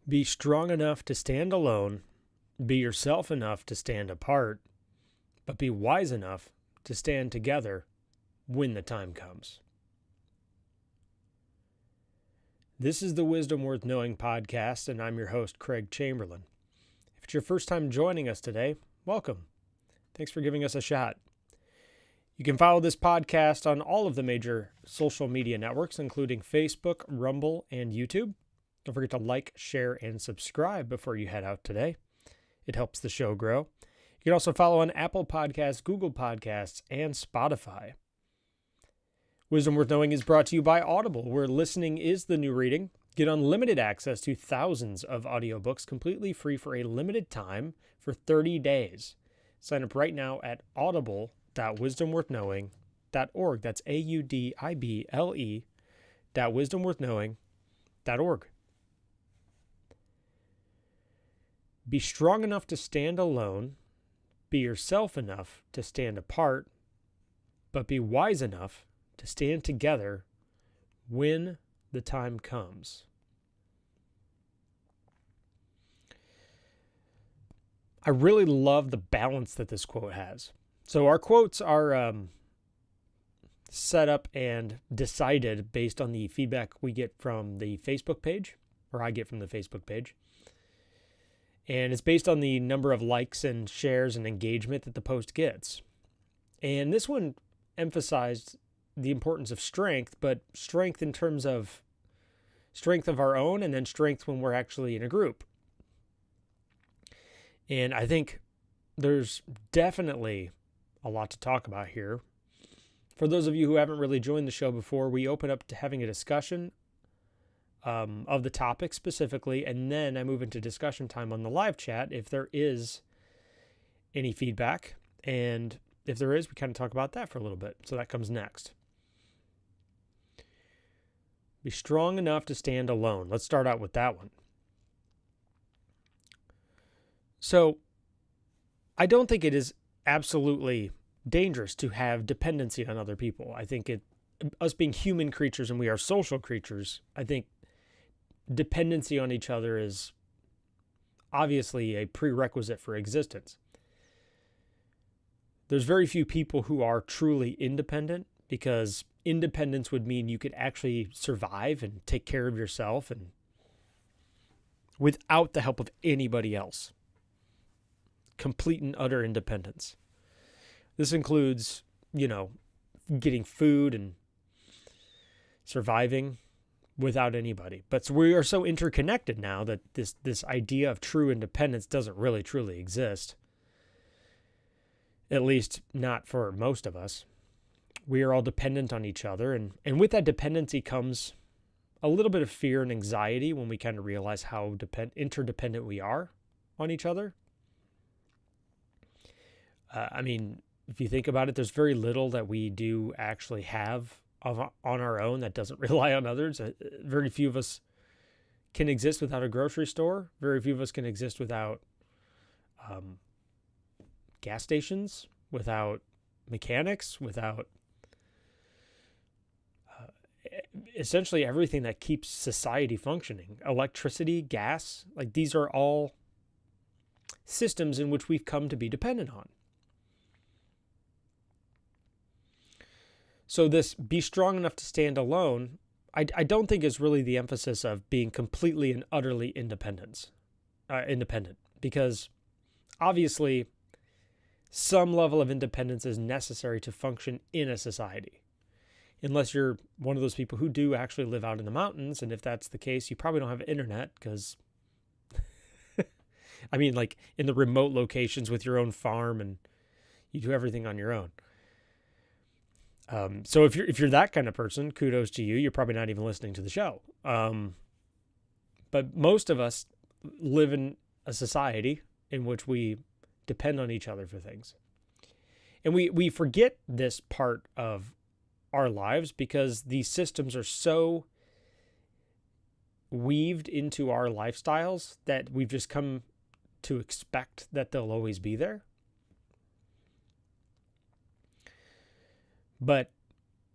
Be strong enough to stand alone, be yourself enough to stand apart, but be wise enough to stand together when the time comes. This is the Wisdom Worth Knowing podcast, and I'm your host, Craig Chamberlain. If it's your first time joining us today, welcome. Thanks for giving us a shot. You can follow this podcast on all of the major social media networks, including Facebook, Rumble, and YouTube. Don't forget to like, share, and subscribe before you head out today. It helps the show grow. You can also follow on Apple Podcasts, Google Podcasts, and Spotify. Wisdom Worth Knowing is brought to you by Audible, where listening is the new reading. Get unlimited access to thousands of audiobooks completely free for a limited time for 30 days. Sign up right now at audible.wisdomworthknowing.org. That's audible.wisdomworthknowing.org. Be strong enough to stand alone, be yourself enough to stand apart, but be wise enough to stand together when the time comes. I really love the balance that this quote has. So our quotes are set up and decided based on the feedback we get from the Facebook page, or I get from the Facebook page. And it's based on the number of likes and shares and engagement that the post gets. And this one emphasized the importance of strength, but strength in terms of strength of our own and then strength when we're actually in a group. And I think there's definitely a lot to talk about here. For those of you who haven't really joined the show before, we open up to having a discussion of the topic specifically, and then I move into discussion time on the live chat if there is any feedback. And if there is, we kind of talk about that for a little bit. So that comes next. Be strong enough to stand alone. Let's start out with that one. So I don't think it is absolutely dangerous to have dependency on other people. I think us being human creatures, and we are social creatures, I think dependency on each other is obviously a prerequisite for existence. There's very few people who are truly independent, because independence would mean you could actually survive and take care of yourself and without the help of anybody else. Complete and utter independence. This includes, getting food and surviving without anybody. But we are so interconnected now that this idea of true independence doesn't really truly exist. At least not for most of us. We are all dependent on each other. And with that dependency comes a little bit of fear and anxiety when we kind of realize how interdependent we are on each other. If you think about it, there's very little that we do actually have on our own that doesn't rely on others. Very few of us can exist without a grocery store. Very few of us can exist without gas stations, without mechanics, without essentially everything that keeps society functioning. Electricity, gas, these are all systems in which we've come to be dependent on. So this be strong enough to stand alone, I don't think is really the emphasis of being completely and utterly independent, because obviously some level of independence is necessary to function in a society. Unless you're one of those people who do actually live out in the mountains, and if that's the case, you probably don't have internet because, in the remote locations with your own farm and you do everything on your own. So if you're that kind of person, kudos to you. You're probably not even listening to the show. But most of us live in a society in which we depend on each other for things. And we forget this part of our lives because these systems are so weaved into our lifestyles that we've just come to expect that they'll always be there. But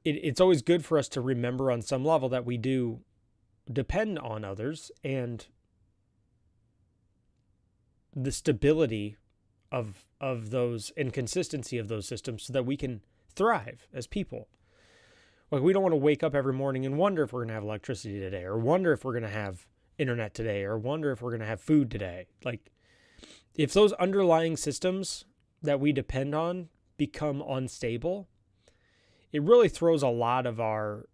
it's always good for us to remember on some level that we do depend on others, and the stability of those and consistency of those systems so that we can thrive as people. Like, we don't want to wake up every morning and wonder if we're going to have electricity today, or wonder if we're going to have internet today, or wonder if we're going to have food today. Like, if those underlying systems that we depend on become unstable, it really throws a lot of our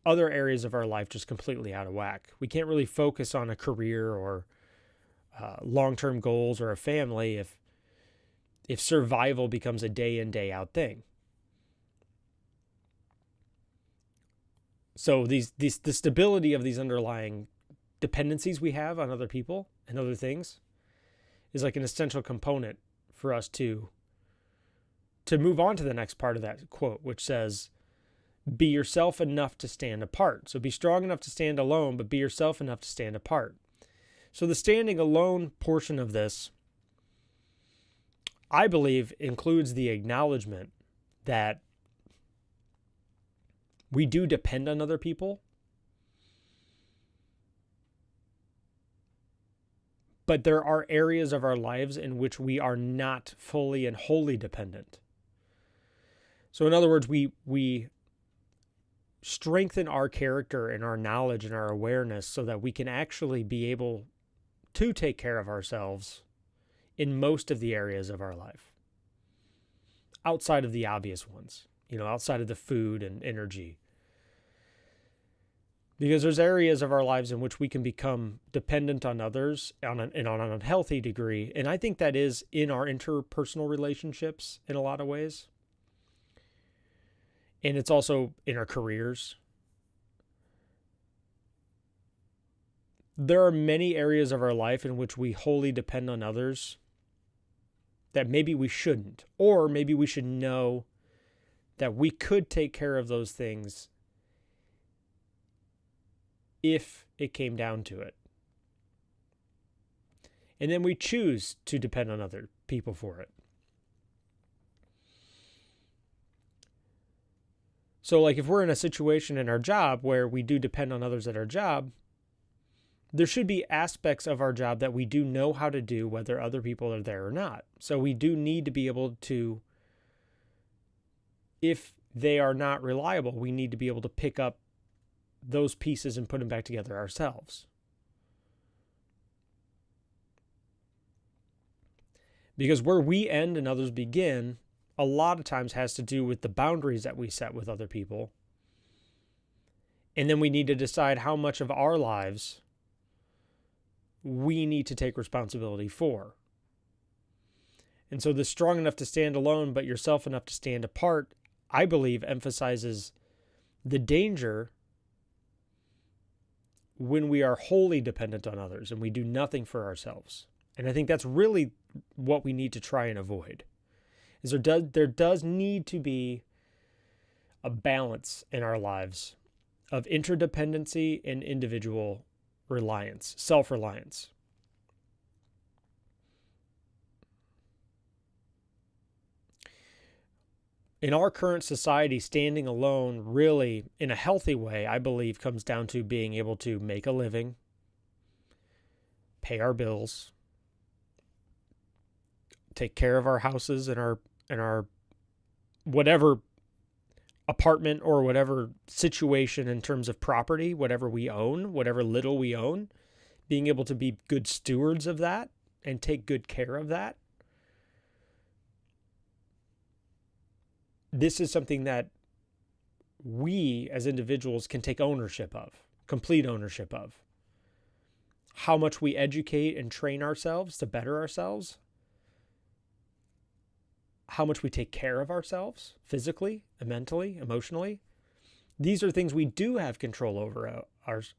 other areas of our life just completely out of whack. We can't really focus on a career or long-term goals or a family if survival becomes a day in, day out thing. So the stability of these underlying dependencies we have on other people and other things is like an essential component for us to move on to the next part of that quote, which says, be yourself enough to stand apart. So be strong enough to stand alone, but be yourself enough to stand apart. So the standing alone portion of this, I believe, includes the acknowledgement that we do depend on other people, but there are areas of our lives in which we are not fully and wholly dependent. So in other words, we strengthen our character and our knowledge and our awareness so that we can actually be able to take care of ourselves in most of the areas of our life, outside of the obvious ones, outside of the food and energy. Because there's areas of our lives in which we can become dependent on others on an unhealthy degree. And I think that is in our interpersonal relationships in a lot of ways. And it's also in our careers. There are many areas of our life in which we wholly depend on others that maybe we shouldn't, or maybe we should know that we could take care of those things if it came down to it. And then we choose to depend on other people for it. So like if we're in a situation in our job where we do depend on others at our job, there should be aspects of our job that we do know how to do whether other people are there or not. So we do need to be able to, if they are not reliable, we need to be able to pick up those pieces and put them back together ourselves. Because where we end and others begin, a lot of times has to do with the boundaries that we set with other people. And then we need to decide how much of our lives we need to take responsibility for. And so the strong enough to stand alone, but yourself enough to stand apart, I believe emphasizes the danger when we are wholly dependent on others and we do nothing for ourselves. And I think that's really what we need to try and avoid. Is there does need to be a balance in our lives of interdependency and individual reliance, self-reliance. In our current society, standing alone really, in a healthy way, I believe, comes down to being able to make a living, pay our bills, take care of our houses and our whatever apartment or whatever situation in terms of property, whatever we own, whatever little we own, being able to be good stewards of that and take good care of that. This is something that we as individuals can take ownership of, complete ownership of. How much we educate and train ourselves to better ourselves, how much we take care of ourselves physically, mentally, emotionally. These are things we do have control over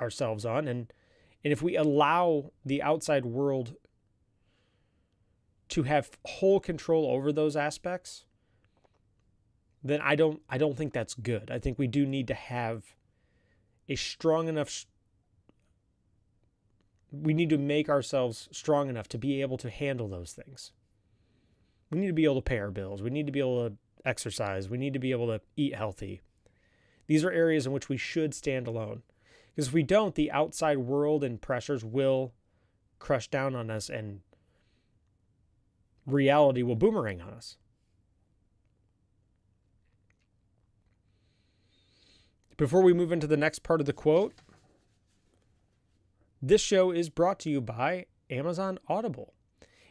ourselves on. And if we allow the outside world to have whole control over those aspects, then I don't think that's good. I think we do need to have a strong enough, we need to make ourselves strong enough to be able to handle those things. We need to be able to pay our bills. We need to be able to exercise. We need to be able to eat healthy. These are areas in which we should stand alone. Because if we don't, the outside world and pressures will crush down on us and reality will boomerang on us. Before we move into the next part of the quote, this show is brought to you by Amazon Audible.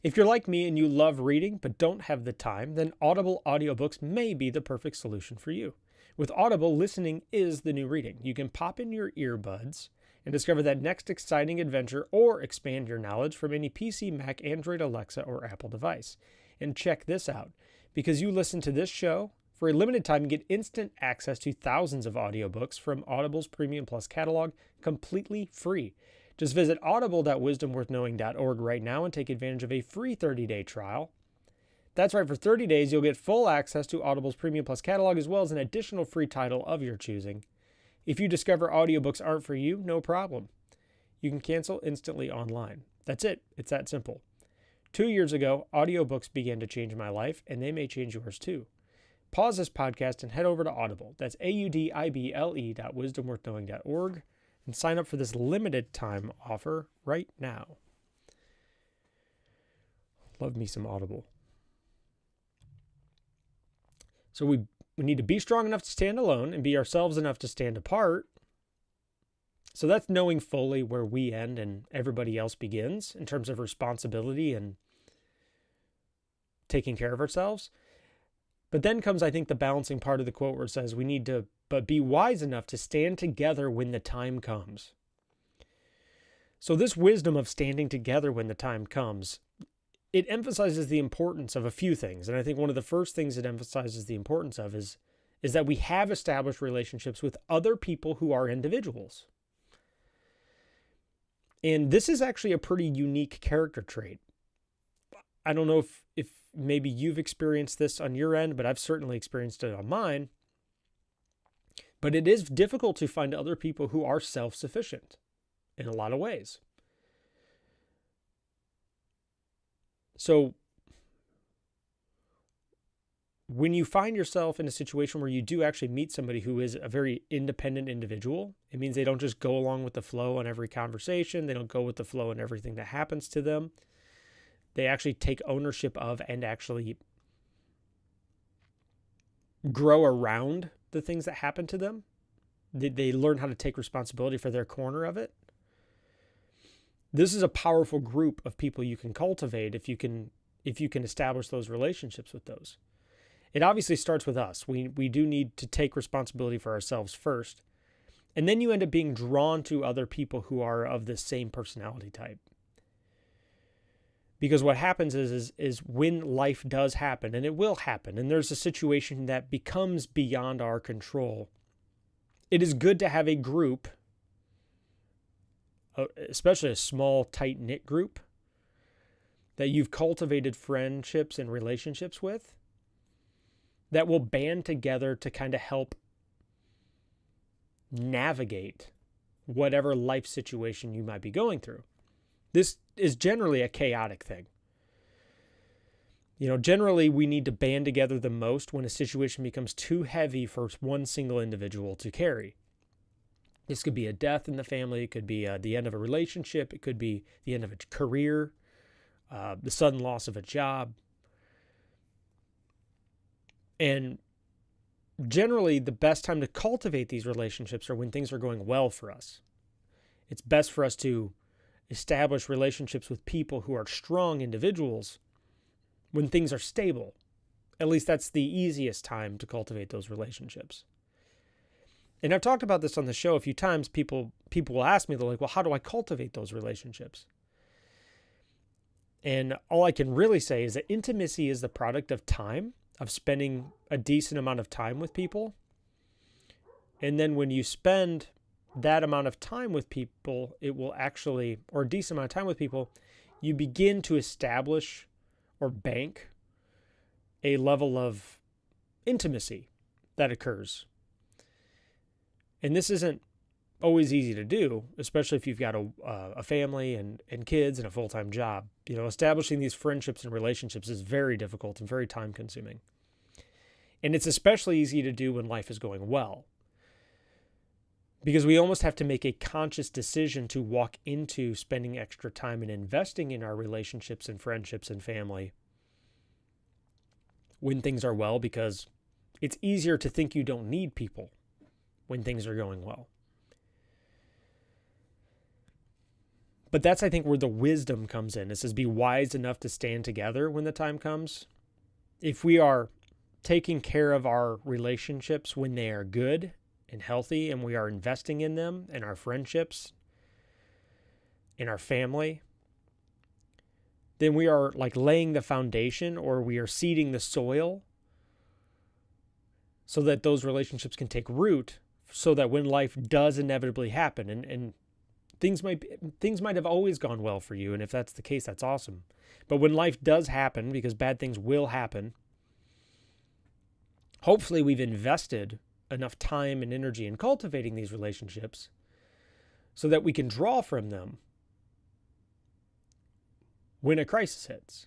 If you're like me and you love reading but don't have the time, then Audible audiobooks may be the perfect solution for you. With Audible, listening is the new reading. You can pop in your earbuds and discover that next exciting adventure or expand your knowledge from any PC, Mac, Android, Alexa, or Apple device. And check this out. Because you listen to this show, for a limited time, get instant access to thousands of audiobooks from Audible's Premium Plus catalog completely free. Just visit audible.wisdomworthknowing.org right now and take advantage of a free 30-day trial. That's right, for 30 days, you'll get full access to Audible's Premium Plus catalog as well as an additional free title of your choosing. If you discover audiobooks aren't for you, no problem. You can cancel instantly online. That's it. It's that simple. 2 years ago, audiobooks began to change my life, and they may change yours too. Pause this podcast and head over to Audible. That's audible.wisdomworthknowing.org and sign up for this limited time offer right now. Love me some Audible. So we need to be strong enough to stand alone and be ourselves enough to stand apart. So that's knowing fully where we end and everybody else begins in terms of responsibility and taking care of ourselves. But then comes, I think, the balancing part of the quote where it says we need to but be wise enough to stand together when the time comes. So this wisdom of standing together when the time comes, it emphasizes the importance of a few things. And I think one of the first things it emphasizes the importance of is that we have established relationships with other people who are individuals. And this is actually a pretty unique character trait. I don't know if maybe you've experienced this on your end, but I've certainly experienced it on mine. But it is difficult to find other people who are self-sufficient in a lot of ways. So when you find yourself in a situation where you do actually meet somebody who is a very independent individual, it means they don't just go along with the flow on every conversation. They don't go with the flow in everything that happens to them. They actually take ownership of and actually grow around the things that happen to them. They learn how to take responsibility for their corner of it. This is a powerful group of people you can cultivate if you can establish those relationships with those. It obviously starts with us. We do need to take responsibility for ourselves first. And then you end up being drawn to other people who are of the same personality type. Because what happens is when life does happen, and it will happen, and there's a situation that becomes beyond our control, it is good to have a group, especially a small, tight-knit group, that you've cultivated friendships and relationships with, that will band together to kind of help navigate whatever life situation you might be going through. This is generally a chaotic thing. Generally we need to band together the most when a situation becomes too heavy for one single individual to carry. This could be a death in the family. It could be the end of a relationship. It could be the end of a career, the sudden loss of a job. And generally, the best time to cultivate these relationships are when things are going well for us. It's best for us to establish relationships with people who are strong individuals when things are stable. At least that's the easiest time to cultivate those relationships. And I've talked about this on the show a few times. People will ask me, they're like, well, how do I cultivate those relationships? And all I can really say is that intimacy is the product of time, of spending a decent amount of time with people. And then when you spend that amount of time with people, or a decent amount of time with people, you begin to establish or bank a level of intimacy that occurs. And this isn't always easy to do, especially if you've got a family and kids and a full-time job. Establishing these friendships and relationships is very difficult and very time-consuming. And it's especially easy to do when life is going well. Because we almost have to make a conscious decision to walk into spending extra time and investing in our relationships and friendships and family when things are well, because it's easier to think you don't need people when things are going well. But that's, I think, where the wisdom comes in. It says be wise enough to stand together when the time comes. If we are taking care of our relationships when they are good and healthy, and we are investing in them, in our friendships, in our family, then we are like laying the foundation, or we are seeding the soil so that those relationships can take root, so that when life does inevitably happen, and things might have always gone well for you, and if that's the case, that's awesome. But when life does happen, because bad things will happen, hopefully we've invested enough time and energy in cultivating these relationships so that we can draw from them when a crisis hits.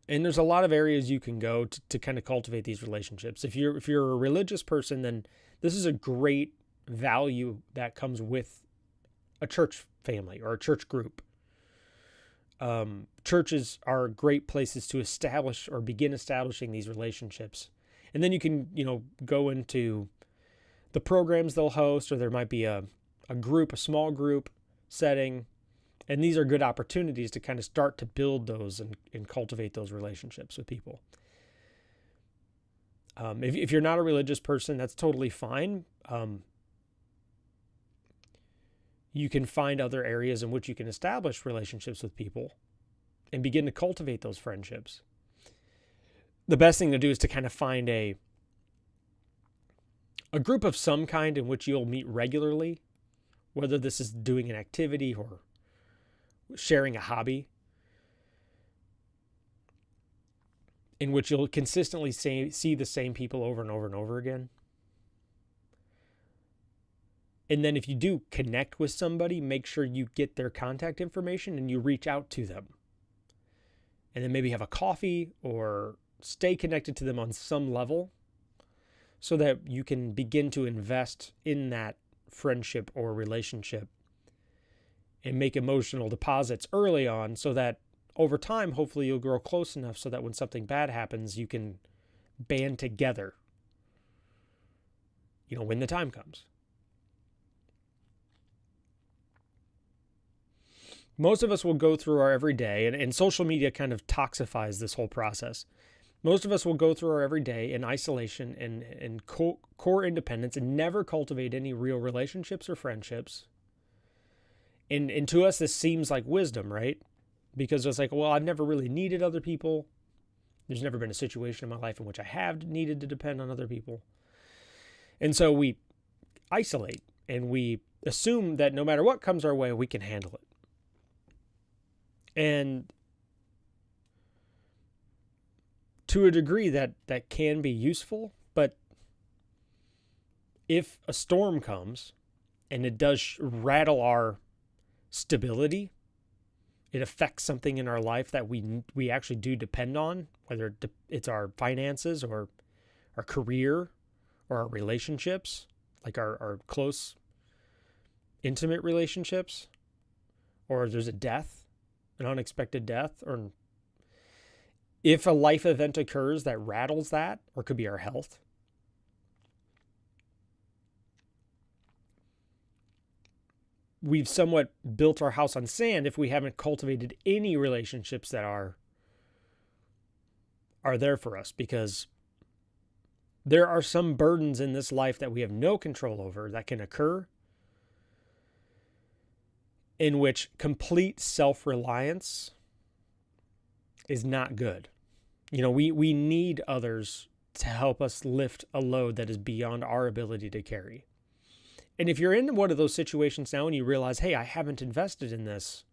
And there's a lot of areas you can go to kind of cultivate these relationships. If you're a religious person, then this is a great value that comes with a church family or a church group. Churches are great places to establish or begin establishing these relationships. And then you can, go into the programs they'll host, or there might be a small group setting. And these are good opportunities to kind of start to build those and cultivate those relationships with people. If you're not a religious person, that's totally fine. You can find other areas in which you can establish relationships with people and begin to cultivate those friendships. The best thing to do is to kind of find a group of some kind in which you'll meet regularly, whether this is doing an activity or sharing a hobby, in which you'll consistently see the same people over and over and over again. And then if you do connect with somebody, make sure you get their contact information and you reach out to them. And then maybe have a coffee or stay connected to them on some level so that you can begin to invest in that friendship or relationship and make emotional deposits early on, so that over time, hopefully you'll grow close enough so that when something bad happens, you can band together, when the time comes. Most of us will go through our everyday, and social media kind of toxifies this whole process. Most of us will go through our everyday in isolation and core independence and never cultivate any real relationships or friendships. And to us, this seems like wisdom, right? Because it's like, well, I've never really needed other people. There's never been a situation in my life in which I have needed to depend on other people. And so we isolate and we assume that no matter what comes our way, we can handle it. And to a degree that can be useful, but if a storm comes and it does rattle our stability, it affects something in our life that we actually do depend on, whether it's our finances or our career or our relationships, like our close, intimate relationships, or there's a death, an unexpected death, or if a life event occurs that rattles that, or could be our health, we've somewhat built our house on sand if we haven't cultivated any relationships that are there for us, because there are some burdens in this life that we have no control over that can occur, in which complete self-reliance is not good. We need others to help us lift a load that is beyond our ability to carry. And if you're in one of those situations now and you realize, hey, I haven't invested in this,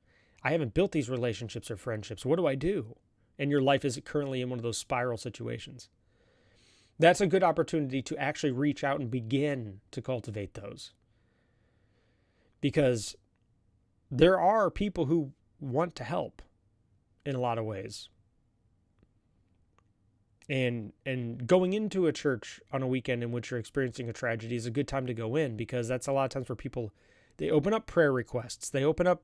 I haven't built these relationships or friendships, what do I do? And your life is currently in one of those spiral situations. That's a good opportunity to actually reach out and begin to cultivate those. Because there are people who want to help in a lot of ways. And going into a church on a weekend in which you're experiencing a tragedy is a good time to go in, because that's a lot of times where people, they open up prayer requests. They open up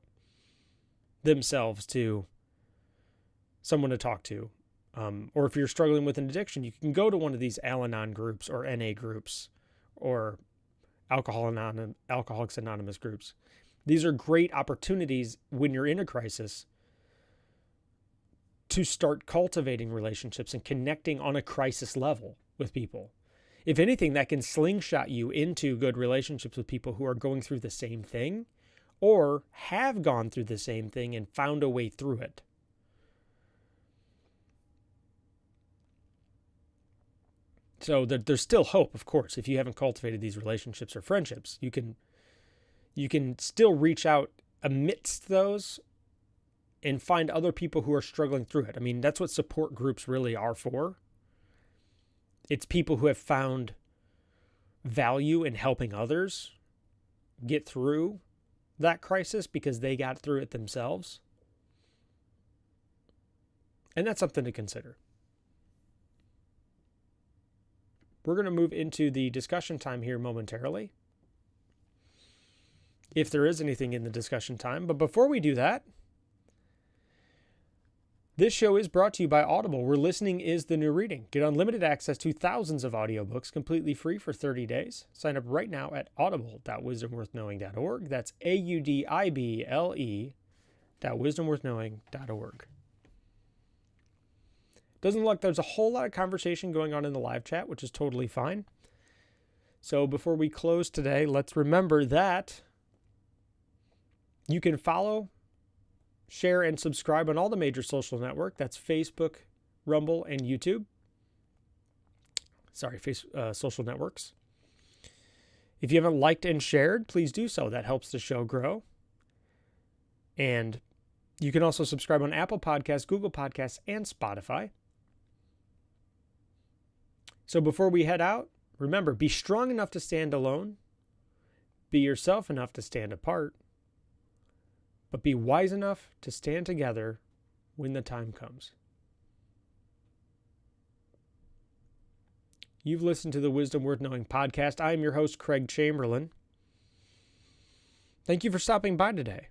themselves to someone to talk to. Or if you're struggling with an addiction, you can go to one of these Al-Anon groups or NA groups or Alcoholics Anonymous groups. These are great opportunities when you're in a crisis to start cultivating relationships and connecting on a crisis level with people. If anything, that can slingshot you into good relationships with people who are going through the same thing or have gone through the same thing and found a way through it. So there's still hope, of course. If you haven't cultivated these relationships or friendships, you can still reach out amidst those and find other people who are struggling through it. I mean, that's what support groups really are for. It's people who have found value in helping others get through that crisis because they got through it themselves. And that's something to consider. We're going to move into the discussion time here momentarily, if there is anything in the discussion time. But before we do that, this show is brought to you by Audible, where listening is the new reading. Get unlimited access to thousands of audiobooks completely free for 30 days. Sign up right now at audible.wisdomworthknowing.org. That's audible.wisdomworthknowing.org. Doesn't look like there's a whole lot of conversation going on in the live chat, which is totally fine. So before we close today, let's remember that you can follow, share, and subscribe on all the major social networks. That's Facebook, Rumble, and YouTube. Social networks. If you haven't liked and shared, please do so. That helps the show grow. And you can also subscribe on Apple Podcasts, Google Podcasts, and Spotify. So before we head out, remember, be strong enough to stand alone. Be yourself enough to stand apart. But be wise enough to stand together when the time comes. You've listened to the Wisdom Worth Knowing podcast. I am your host, Craig Chamberlain. Thank you for stopping by today.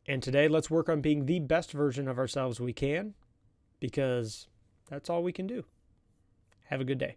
And today, let's work on being the best version of ourselves we can, because that's all we can do. Have a good day.